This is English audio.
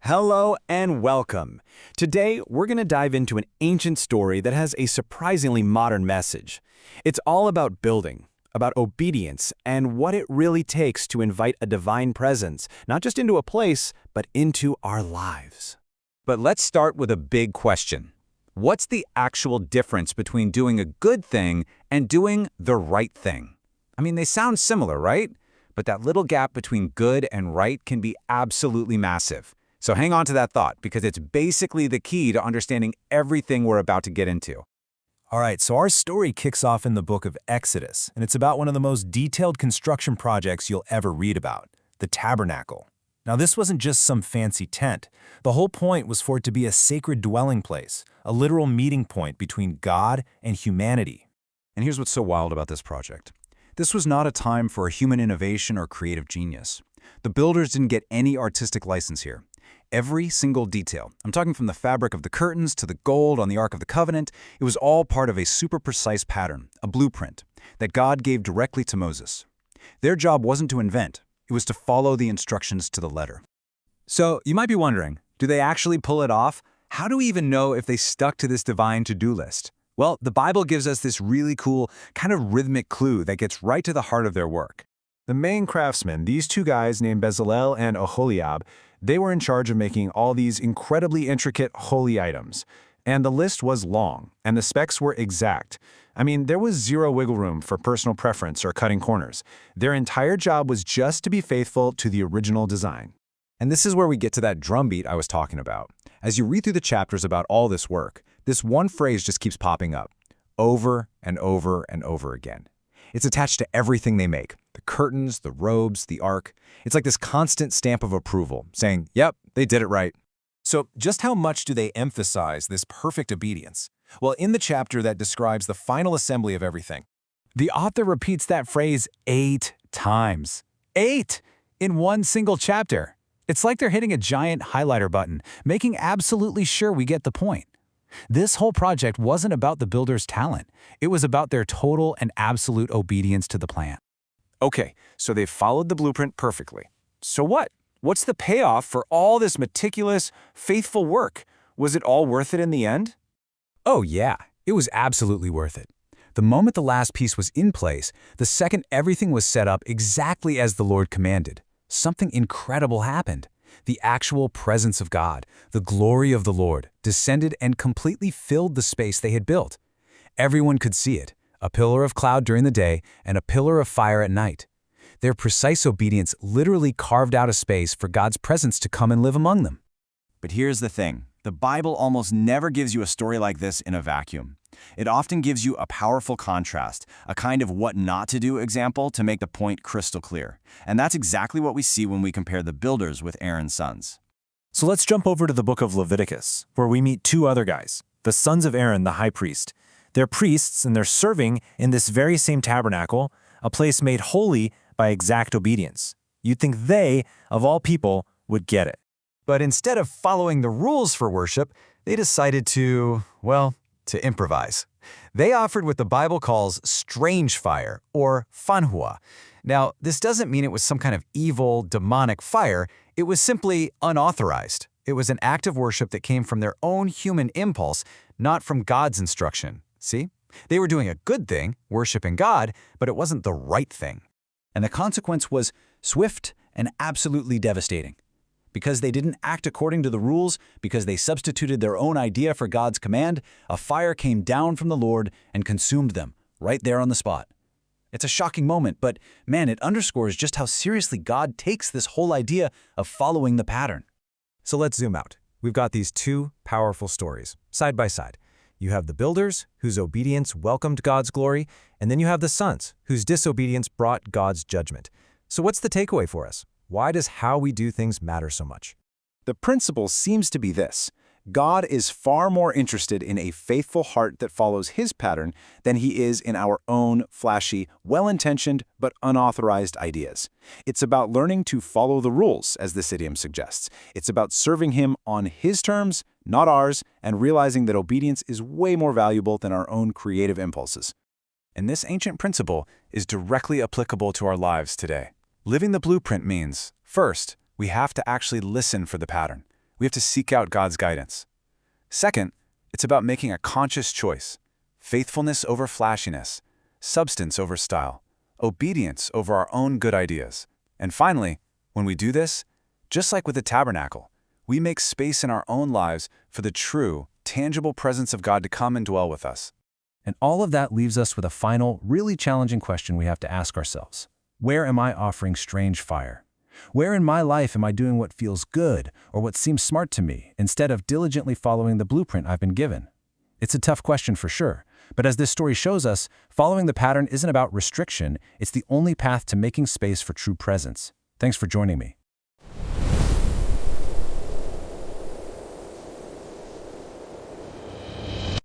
Hello and welcome. Today, we're going to dive into an ancient story that has a surprisingly modern message. It's all about building, about obedience, and what it really takes to invite a divine presence, not just into a place, but into our lives. But let's start with a big question. What's the actual difference between doing a good thing and doing the right thing? I mean, they sound similar, right? But that little gap between good and right can be absolutely massive. So hang on to that thought, because it's basically the key to understanding everything we're about to get into. All right, so our story kicks off in the book of Exodus, and it's about one of the most detailed construction projects you'll ever read about, the Tabernacle. Now, this wasn't just some fancy tent. The whole point was for it to be a sacred dwelling place, a literal meeting point between God and humanity. And here's what's so wild about this project. This was not a time for a human innovation or creative genius. The builders didn't get any artistic license here. Every single detail, I'm talking from the fabric of the curtains to the gold on the Ark of the Covenant, it was all part of a super precise pattern, a blueprint, that God gave directly to Moses. Their job wasn't to invent, it was to follow the instructions to the letter. So you might be wondering, do they actually pull it off? How do we even know if they stuck to this divine to-do list? Well, the Bible gives us this really cool, kind of rhythmic clue that gets right to the heart of their work. The main craftsmen, these two guys named Bezalel and Oholiab, they were in charge of making all these incredibly intricate holy items. And the list was long, and the specs were exact. I mean, there was zero wiggle room for personal preference or cutting corners. Their entire job was just to be faithful to the original design. And this is where we get to that drumbeat I was talking about. As you read through the chapters about all this work, this one phrase just keeps popping up, over and over and over again. It's attached to everything they make, the curtains, the robes, the ark. It's like this constant stamp of approval, saying, yep, they did it right. So just how much do they emphasize this perfect obedience? Well, in the chapter that describes the final assembly of everything, the author repeats that phrase 8 times. 8! In one single chapter. It's like they're hitting a giant highlighter button, making absolutely sure we get the point. This whole project wasn't about the builder's talent. It was about their total and absolute obedience to the plan. Okay, so they've followed the blueprint perfectly. So what? What's the payoff for all this meticulous, faithful work? Was it all worth it in the end? Oh yeah, it was absolutely worth it. The moment the last piece was in place, the second everything was set up exactly as the Lord commanded, something incredible happened. The actual presence of God, the glory of the Lord, descended and completely filled the space they had built. Everyone could see it, a pillar of cloud during the day and a pillar of fire at night. Their precise obedience literally carved out a space for God's presence to come and live among them. But here's the thing. The Bible almost never gives you a story like this in a vacuum. It often gives you a powerful contrast, a kind of what not to do example to make the point crystal clear. And that's exactly what we see when we compare the builders with Aaron's sons. So let's jump over to the book of Leviticus, where we meet two other guys, the sons of Aaron, the high priest. They're priests, and they're serving in this very same tabernacle, a place made holy by exact obedience. You'd think they, of all people, would get it. But instead of following the rules for worship, they decided to improvise. They offered what the Bible calls strange fire, or fanhua. Now, this doesn't mean it was some kind of evil, demonic fire. It was simply unauthorized. It was an act of worship that came from their own human impulse, not from God's instruction. See? They were doing a good thing, worshiping God, but it wasn't the right thing. And the consequence was swift and absolutely devastating. Because they didn't act according to the rules, because they substituted their own idea for God's command, a fire came down from the Lord and consumed them, right there on the spot. It's a shocking moment, but man, it underscores just how seriously God takes this whole idea of following the pattern. So let's zoom out. We've got these two powerful stories, side by side. You have the builders, whose obedience welcomed God's glory, and then you have the sons, whose disobedience brought God's judgment. So what's the takeaway for us? Why does how we do things matter so much? The principle seems to be this. God is far more interested in a faithful heart that follows his pattern than he is in our own flashy, well-intentioned, but unauthorized ideas. It's about learning to follow the rules, as this idiom suggests. It's about serving him on his terms, not ours, and realizing that obedience is way more valuable than our own creative impulses. And this ancient principle is directly applicable to our lives today. Living the blueprint means, first, we have to actually listen for the pattern. We have to seek out God's guidance. Second, it's about making a conscious choice. Faithfulness over flashiness, substance over style, obedience over our own good ideas. And finally, when we do this, just like with the tabernacle, we make space in our own lives for the true, tangible presence of God to come and dwell with us. And all of that leaves us with a final, really challenging question we have to ask ourselves. Where am I offering strange fire? Where in my life am I doing what feels good or what seems smart to me instead of diligently following the blueprint I've been given? It's a tough question for sure, but as this story shows us, following the pattern isn't about restriction, it's the only path to making space for true presence. Thanks for joining me.